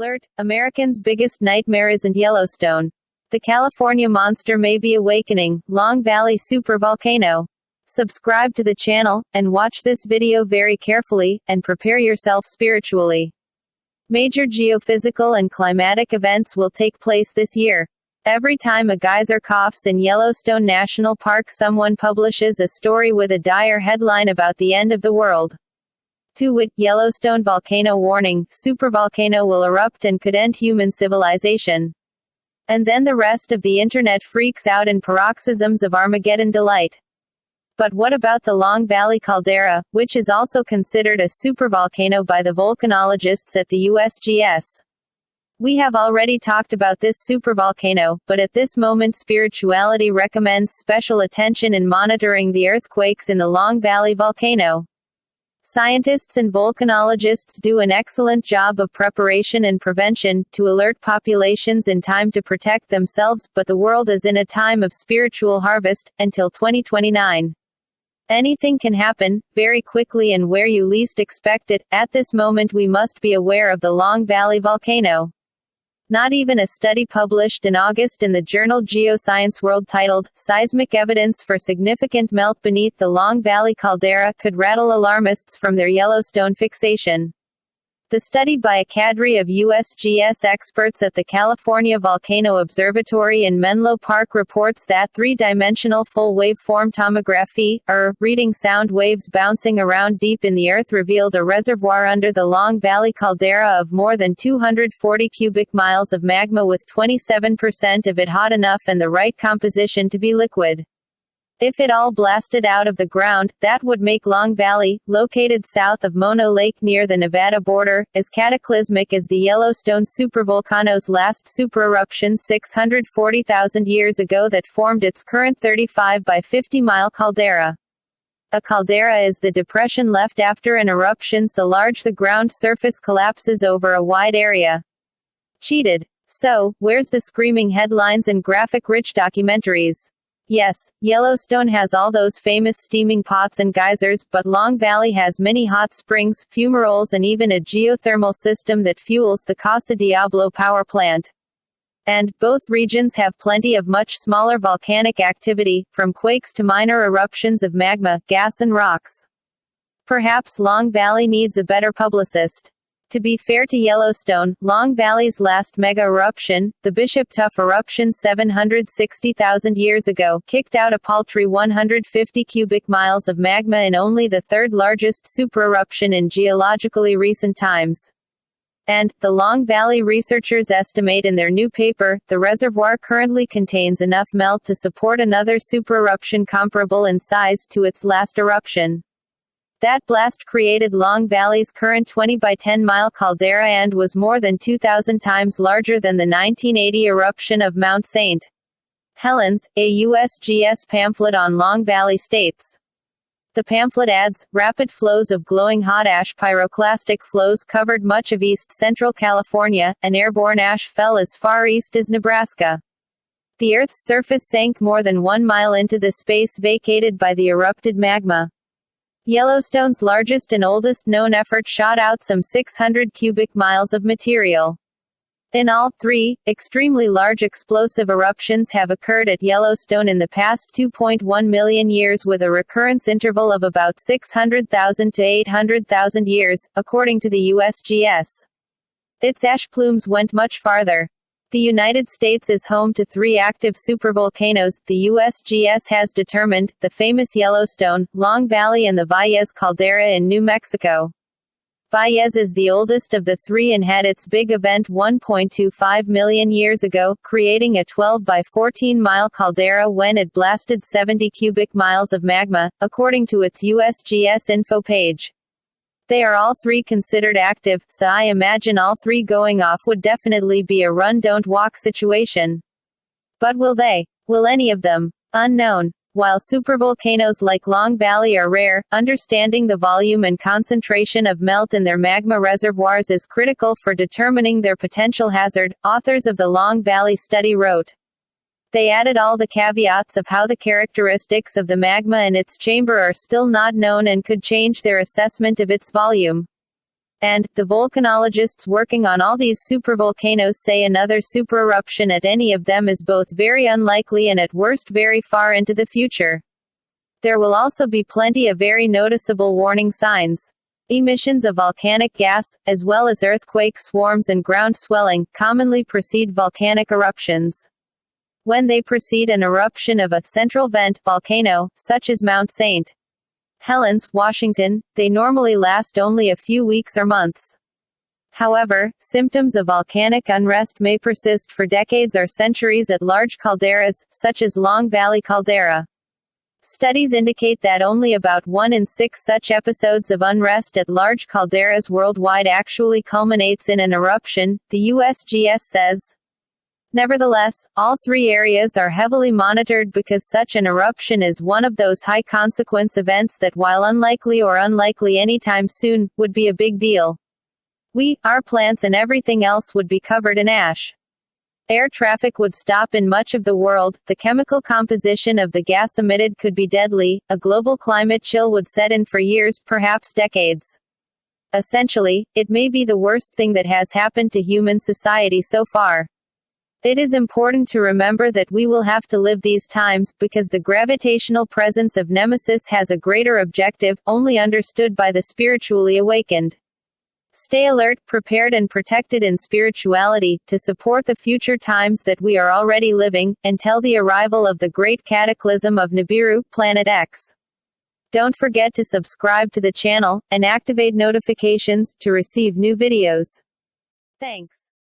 Alert! Americans' biggest nightmare isn't Yellowstone. The California monster may be awakening. Long Valley supervolcano. Subscribe to the channel, and watch this video very carefully, and prepare yourself spiritually. Major geophysical and climatic events will take place this year. Every time a geyser coughs in Yellowstone National Park, someone publishes a story with a dire headline about the end of the world. To wit, Yellowstone volcano warning, supervolcano will erupt and could end human civilization. And then the rest of the internet freaks out in paroxysms of Armageddon delight. But what about the Long Valley caldera, which is also considered a supervolcano by the volcanologists at the USGS? We have already talked about this supervolcano, but at this moment spirituality recommends special attention in monitoring the earthquakes in the Long Valley volcano. Scientists and volcanologists do an excellent job of preparation and prevention, to alert populations in time to protect themselves, but the world is in a time of spiritual harvest, until 2029. Anything can happen, very quickly and where you least expect it. At this moment we must be aware of the Long Valley volcano. Not even a study published in August in the journal Geoscience World titled, Seismic Evidence for Significant Melt Beneath the Long Valley Caldera, could rattle alarmists from their Yellowstone fixation. The study by a cadre of USGS experts at the California Volcano Observatory in Menlo Park reports that three-dimensional full-waveform tomography, reading sound waves bouncing around deep in the earth, revealed a reservoir under the Long Valley caldera of more than 240 cubic miles of magma, with 27% of it hot enough and the right composition to be liquid. If it all blasted out of the ground, that would make Long Valley, located south of Mono Lake near the Nevada border, as cataclysmic as the Yellowstone supervolcano's last supereruption 640,000 years ago that formed its current 35 by 50-mile caldera. A caldera is the depression left after an eruption so large the ground surface collapses over a wide area. Cheated. So, where's the screaming headlines and graphic-rich documentaries? Yes, Yellowstone has all those famous steaming pots and geysers, but Long Valley has many hot springs, fumaroles, and even a geothermal system that fuels the Casa Diablo power plant. And both regions have plenty of much smaller volcanic activity, from quakes to minor eruptions of magma, gas and rocks. Perhaps Long Valley needs a better publicist. To be fair to Yellowstone, Long Valley's last mega-eruption, the Bishop Tuff eruption 760,000 years ago, kicked out a paltry 150 cubic miles of magma in only the third-largest supereruption in geologically recent times. And, the Long Valley researchers estimate in their new paper, the reservoir currently contains enough melt to support another supereruption comparable in size to its last eruption. That blast created Long Valley's current 20 by 10 mile caldera and was more than 2,000 times larger than the 1980 eruption of Mount St. Helens. A USGS pamphlet on Long Valley states. The pamphlet adds, rapid flows of glowing hot ash pyroclastic flows covered much of east-central California, and airborne ash fell as far east as Nebraska. The Earth's surface sank more than 1 mile into the space vacated by the erupted magma. Yellowstone's largest and oldest known effort shot out some 600 cubic miles of material. In all, 3 extremely large explosive eruptions have occurred at Yellowstone in the past 2.1 million years, with a recurrence interval of about 600,000 to 800,000 years, according to the USGS. Its ash plumes went much farther. The United States is home to 3 active supervolcanoes, the USGS has determined, the famous Yellowstone, Long Valley and the Valles caldera in New Mexico. Valles is the oldest of the 3 and had its big event 1.25 million years ago, creating a 12 by 14-mile caldera when it blasted 70 cubic miles of magma, according to its USGS info page. They are all 3 considered active, so I imagine all 3 going off would definitely be a run-don't-walk situation. But will they? Will any of them? Unknown. While supervolcanoes like Long Valley are rare, understanding the volume and concentration of melt in their magma reservoirs is critical for determining their potential hazard, authors of the Long Valley study wrote. They added all the caveats of how the characteristics of the magma and its chamber are still not known and could change their assessment of its volume. And, the volcanologists working on all these supervolcanoes say another supereruption at any of them is both very unlikely and at worst very far into the future. There will also be plenty of very noticeable warning signs. Emissions of volcanic gas, as well as earthquake swarms and ground swelling, commonly precede volcanic eruptions. When they precede an eruption of a central vent volcano, such as Mount St. Helens, Washington, they normally last only a few weeks or months. However, symptoms of volcanic unrest may persist for decades or centuries at large calderas, such as Long Valley caldera. Studies indicate that only about 1 in 6 such episodes of unrest at large calderas worldwide actually culminates in an eruption, the USGS says. Nevertheless, all three areas are heavily monitored because such an eruption is one of those high-consequence events that, while unlikely anytime soon, would be a big deal. Our plants and everything else would be covered in ash. Air traffic would stop in much of the world, the chemical composition of the gas emitted could be deadly, a global climate chill would set in for years, perhaps decades. Essentially, it may be the worst thing that has happened to human society so far. It is important to remember that we will have to live these times, because the gravitational presence of Nemesis has a greater objective, only understood by the spiritually awakened. Stay alert, prepared and protected in spirituality, to support the future times that we are already living, until the arrival of the great cataclysm of NIBIRU, Planet X. Don't forget to subscribe to the channel, and activate notifications, to receive new videos. Thanks.